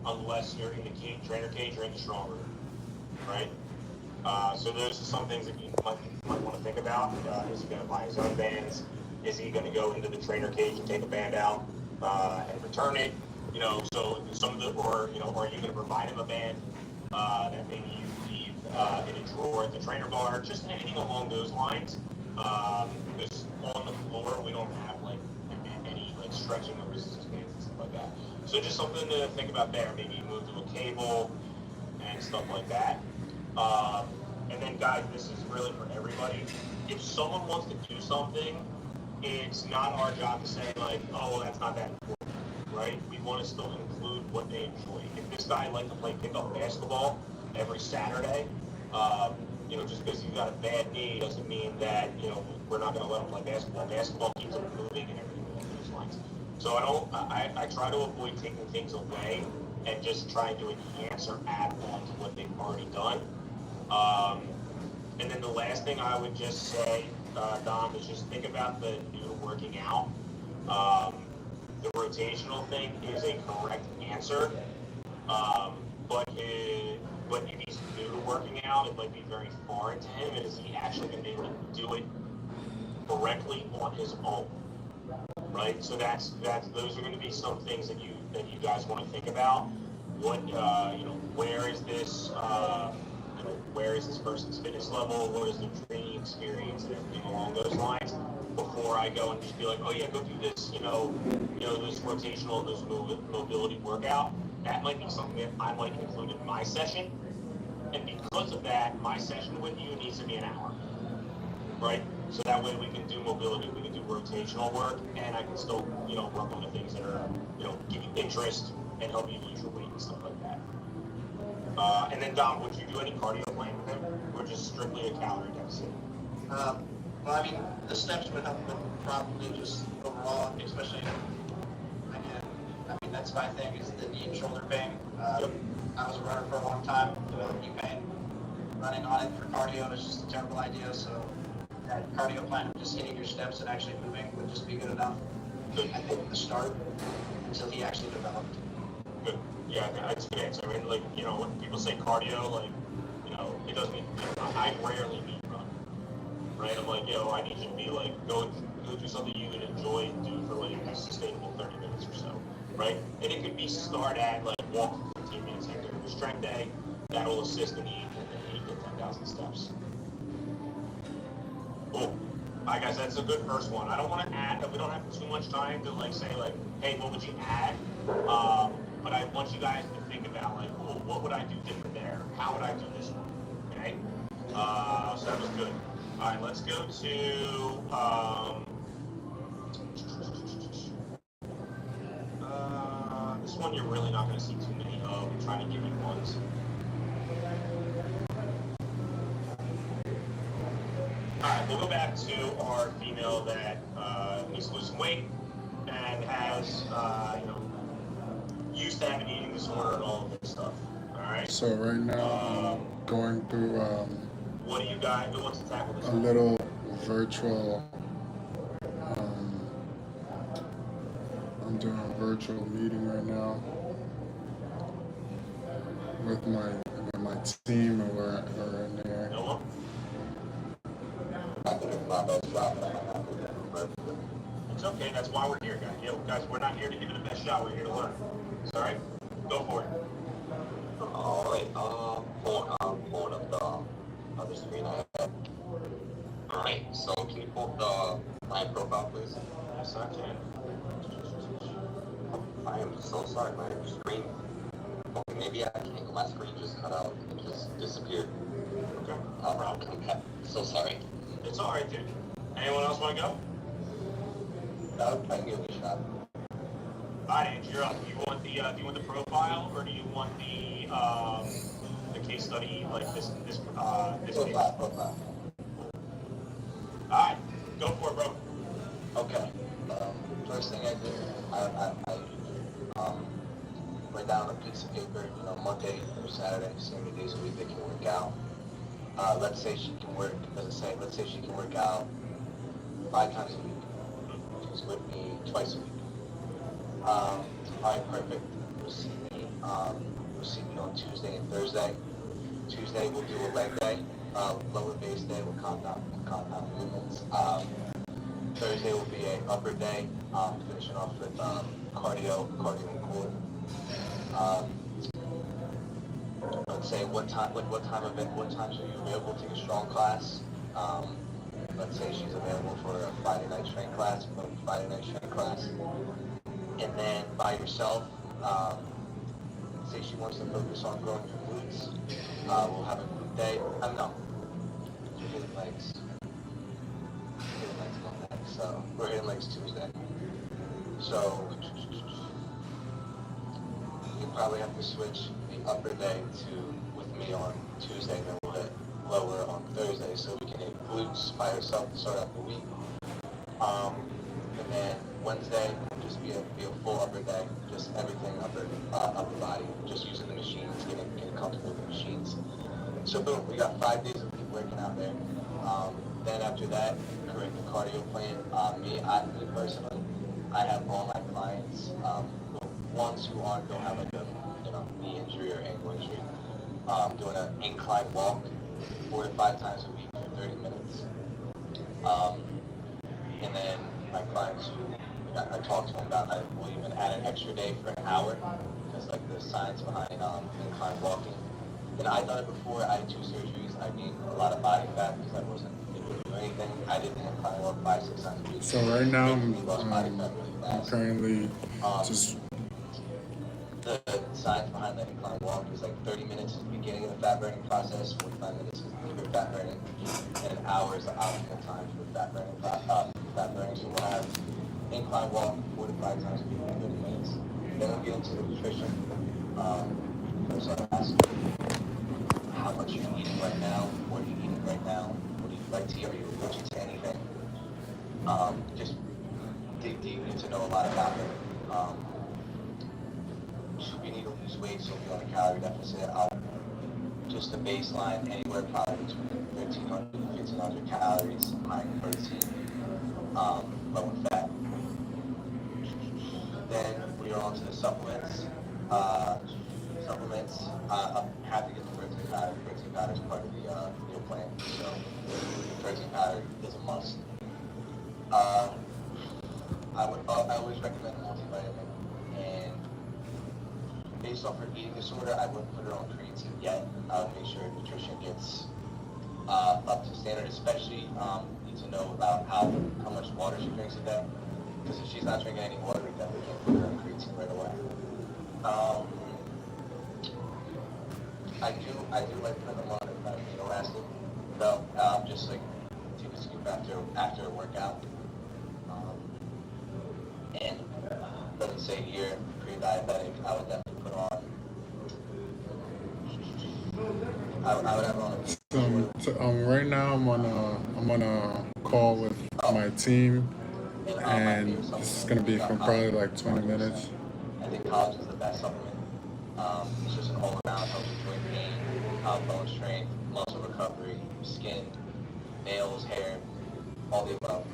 unless you're in the trainer cage or in the strong room, right? So those are some things that you might want to think about. Is he going to buy his own bands? Is he going to go into the trainer cage and take a band out and return it? So some of the, or are you going to provide him a band that maybe you leave in a drawer at the trainer bar? Just anything along those lines. Because on the floor we don't have like any like stretching or resistance bands and stuff like that. So just something to think about there. Maybe you move to a cable and stuff like that. And then guys, this is really for everybody. If someone wants to do something, it's not our job to say like, oh, well, that's not that important, right? We want to still include what they enjoy. If this guy likes to play pickup basketball every Saturday, just because you've got a bad knee doesn't mean that, we're not going to let him play basketball. Basketball keeps him moving and everything along those lines. So I try to avoid taking things away and just trying to enhance or add on to what they've already done. And then the last thing I would just say, Dom, is just think about the new working out. The rotational thing is a correct answer, but if he's new to working out, it might be very foreign to him. And is he actually going to be able to do it correctly on his own? Right. So those are going to be some things that you guys want to think about. What where is this? Where is this person's fitness level? What is their training experience and everything along those lines? Before I go and just be like, oh yeah, go do this, this rotational, this mobility workout. That might be something that I might include in my session. And because of that, my session with you needs to be an hour, right? So that way we can do mobility, we can do rotational work, and I can still, work on the things that are, give you interest and help you lose your weight and stuff like that. And then Dom, would you do any cardio plan with him, or just strictly a calorie deficit? Well, I mean, the steps would help with probably just overall, especially, again, that's my thing, is the knee and shoulder pain. Yep. I was a runner for a long time, knee pain. Running on it for cardio is just a terrible idea, so that cardio plan of just hitting your steps and actually moving would just be good enough. Good. I think the start until he actually developed. Good. Yeah, that's a good answer. I mean, when people say cardio, it doesn't mean, I rarely mean run, right? I'm like, I need you to be like, go do something you would enjoy and do for like a sustainable 30 minutes or so, right? And it could be start at like walk for 15 minutes after your strength day. That'll assist in the 8 to 10,000 steps. Cool. I guess that's a good first one. I don't want to add, we don't have too much time to say hey, what would you add? But I want you guys to think about what would I do different there? How would I do this one? Okay? So that was good. All right, let's go to this one. You're really not going to see too many of. I'm trying to give you ones. All right, we'll go back to our female that needs to lose some weight and has, used to have an eating disorder and all of this stuff. All right. So right now I'm going through what do you guys? Who wants to tackle this? a little virtual. I'm doing a virtual meeting right now with my team, and we're in there. Noah? It's okay. That's why we're here, guys. Guys, we're not here to give it the best shot. We're here to learn. All right, go for it. All right. Pulling up the other screen I have. All right. So can you pull up the client profile, please? Yes, I can. I am so sorry. My screen. Okay, maybe I can't. My screen just cut out. It just disappeared. Okay. Okay. So sorry. It's all right, dude. Anyone else want to go? I can give it a shot. All right, Ange, you're up. Do you want the profile, or do you want the case study this case? Profile. All right, go for it, bro. Okay. First thing I did, I write down a piece of paper, Monday or Saturday, so many days a week they can work out. Let's say she can work, let's say she can work out 5 times a week. She's with me twice a week. All right, perfect. You'll see me on Tuesday and Thursday. Tuesday we'll do a leg day, lower base day with compound movements. Thursday will be an upper day, finishing off with cardio and core. Let's say what time should you available to take a strong class? Let's say she's available for a Friday night strength class, and then by yourself, say she wants to focus on growing her glutes, we'll have a glute day. No, you're hitting legs. Monday, so we're hitting legs Tuesday. So you probably have to switch the upper day with me on Tuesday, then we'll hit lower on Thursday, so we can hit glutes by yourself to start out the week. And then Wednesday will just be a full upper day, just everything upper body, just using the machines, getting comfortable with the machines. So boom, we got 5 days of people working out there. Then after that, create the cardio plan. Me personally, I have all my clients, ones who don't have like a knee injury or ankle injury, doing an incline walk 4 to 5 times a week for 30 minutes. And then my clients who I talked to them about, I will even add an extra day for an hour, because like the science behind incline walking. And I've done it before. I had 2 surgeries. I gained a lot of body fat because I wasn't able to do anything. I did the incline walk 5-6 times a week. So right now Lost body fat really I'm fast. currently just The science behind that incline walk is like 30 minutes is the beginning of the fat burning process, 45 minutes is the fat burning, and an hour is the optimal time for fat burning. So we'll have incline walk 4 to 5 times a week for 30 minutes. Then we'll get into the nutrition. First I'll ask how much you're eating right now, what are you eating right now, what do you like to eat, are you allergic to anything? Just dig deep, get to know a lot about it. We need to lose weight, so we're on a calorie deficit. Just a baseline, anywhere probably between 1,300 and 1,500 calories, high in protein, low in fat. Then we are on to the supplements. I'm happy to get the protein powder. Protein powder is part of the meal plan, so protein powder is a must. I always recommend a multivitamin, and based off her eating disorder, I wouldn't put her on creatine yet. I would make sure her nutrition gets up to standard, especially need to know about how much water she drinks a day. Because if she's not drinking any water, we definitely can't put her on creatine right away. I do like putting them on an amino acid, though, just like take a scoop after a workout. And doesn't say here pre-diabetic. I would definitely put on. I would have on. so right now I'm on a call with my team, and this is gonna be for probably like 20 minutes. I think collagen is the best supplement. It's just an all-around helps with joint pain, bone strength, muscle recovery, skin, nails, hair, all the above.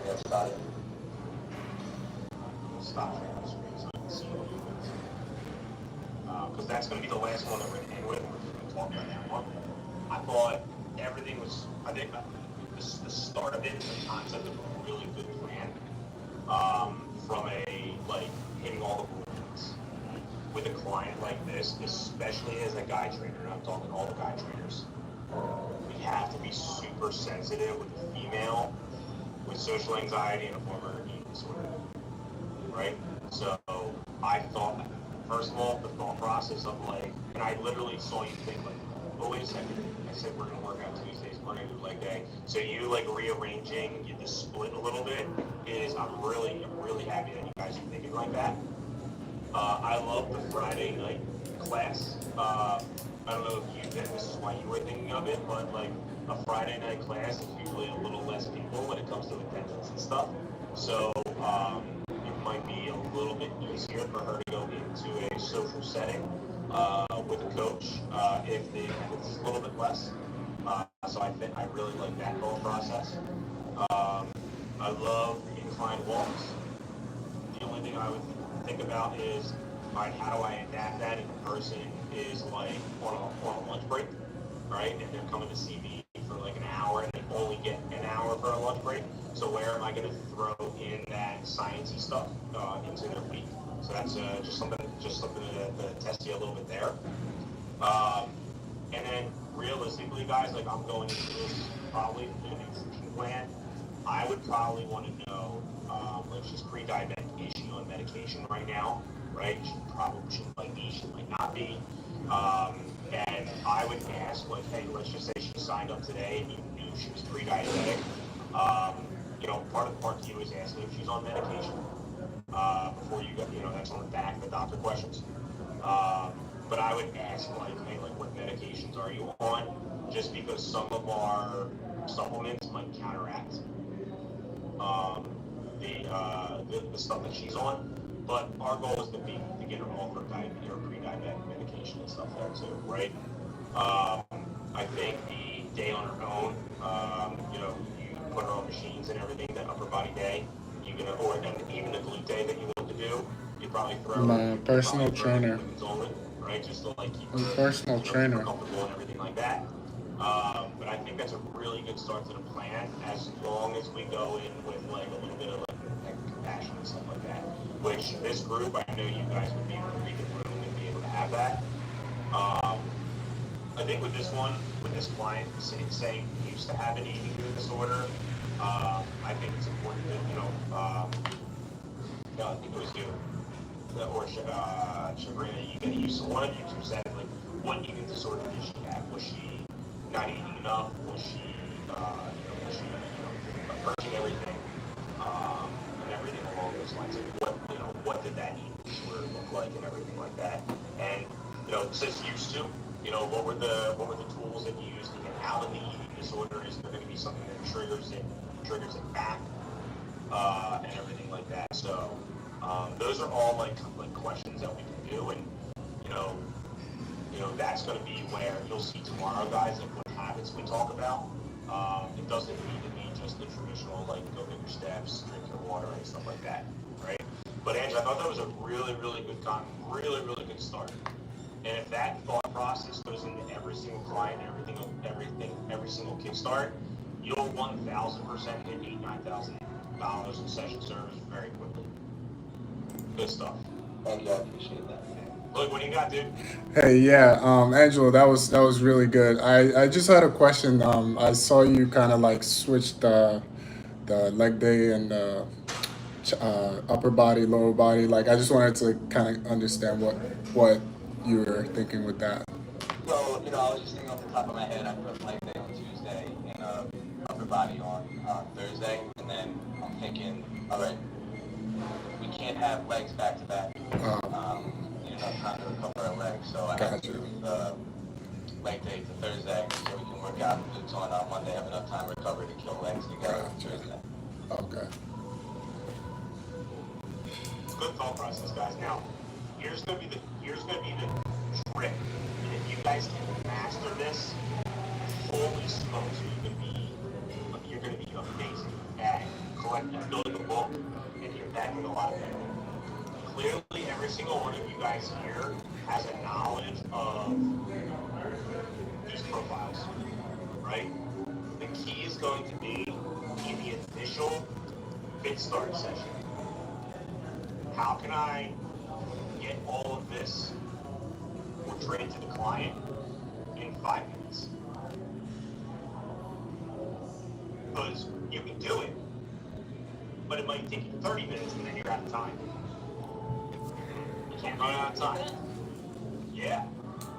That's about it. Stop sharing the screen so I can see what you're doing. Because that's going to be the last one that we're going to end with. We're going to talk about that one. I thought everything was, I think the start of it, the concept of a really good plan, from hitting all the bullets with a client like this, especially as a guy trainer, and I'm talking all the guy trainers. We have to be super sensitive with a female with social anxiety and a former eating disorder, right? So I thought, first of all, the thought process of and I literally saw you think oh, wait a second. I said we're gonna work out Tuesdays, Monday through leg day. So you rearranging the split a little bit I'm really happy that you guys are thinking like that. I love the Friday night class. I don't know if this is why you were thinking of it, but a Friday night class is usually a little less people when it comes to attendance and stuff. So it might be a little bit easier for her to go into a social setting with a coach if it's a little bit less. So I really like that whole process. I love the incline walks. The thing I would think about is, all right, how do I adapt that if a person is like on a lunch break, right? And they're coming to see me for like an hour and they only get an hour for a lunch break. So where am I going to throw in that sciencey stuff into their week? So that's just something to test you a little bit there. And then realistically, guys, like I'm going into this probably in a nutrition plan. I would probably want to know, like she's pre-diabetic, is she on medication right now, right? She might be, she might not be. And I would ask, like, hey, let's just say she signed up today and you knew she was pre-diabetic. You know, part of part Q is asking if she's on medication before you go, you know, that's on the back of the doctor questions. But I would ask, like, hey, like, what medications are you on? Just because some of our supplements might counteract the stuff that she's on. But our goal is to get her off her diabetes or pre-diabetic medication and stuff there too, right? I think the day on her own, you know, you put her on machines and everything, that upper body day, and even the glute day that you want to do, you probably throw My personal trainer. Right, just to like keep My personal trainer. comfortable and everything like that. But I think that's a really good start to the plan, as long as we go in with like a little bit of like compassion and stuff like that. Which this group, I know you guys would be in a really good room and be able to have that. I think with this one, with this client saying he used to have an eating disorder, I think it's important that, you know, I think it was you, or Sabrina, one of you two said, like, what eating disorder did she have? Was she not eating enough? Was she, was she, purging everything, and everything along those lines? Like, what did that eating disorder look like and everything like that? And, you know, since used to, you know, what were the tools that you used to get out of the eating disorder? Is there going to be something that triggers it back, and everything like that? So, those are all like questions that we can do, and you know, that's going to be where you'll see tomorrow, guys, like what habits we talk about. It doesn't need to be just the traditional like go get your steps, drink your water, and stuff like that, right? But Andrew, I thought that was a really really good start. And if that thought process goes into every single client, every single kickstart, you'll 1,000% hit $8,000-9,000 in session service very quickly. Good stuff. Thank you, I appreciate that. Look, what do you got, dude? Hey, yeah, Angelo, that was really good. I just had a question. I saw you kind of like switch the leg day and the upper body, lower body. Like, I just wanted to kind of understand what you were thinking with that. So, you know, I was just thinking off the top of my head, I put leg day on Tuesday and upper body on Thursday, and then I'm thinking, all right, we can't have legs back to back. You know, trying to recover our legs, so I have to move leg day to Thursday so we can work out glutes on Monday, have enough time to recover to kill legs together on Thursday. Okay. Good thought process, guys. Now, here's gonna be the trick. And if you guys can master this, holy smokes, you're gonna be amazing at collecting, building a book, and you're backing a lot of people. Clearly, every single one of you guys here has a knowledge of these profiles, right? The key is going to be in the initial fit start session. How can I get all of this portrayed to the client in 5 minutes? Because you can do it, but it might take you 30 minutes and then you're out of time. You can't run out of time. Yeah.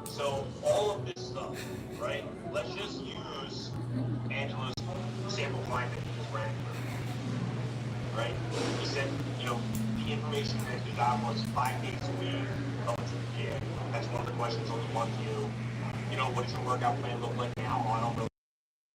So all of this stuff, right? Let's just use Angelo's sample client that he just ran through. Right? He said, you know, the information that he got was 5 days a week up to the gym. That's one of the questions on the 1Q. You know, what does your workout plan look like now? Oh, I don't know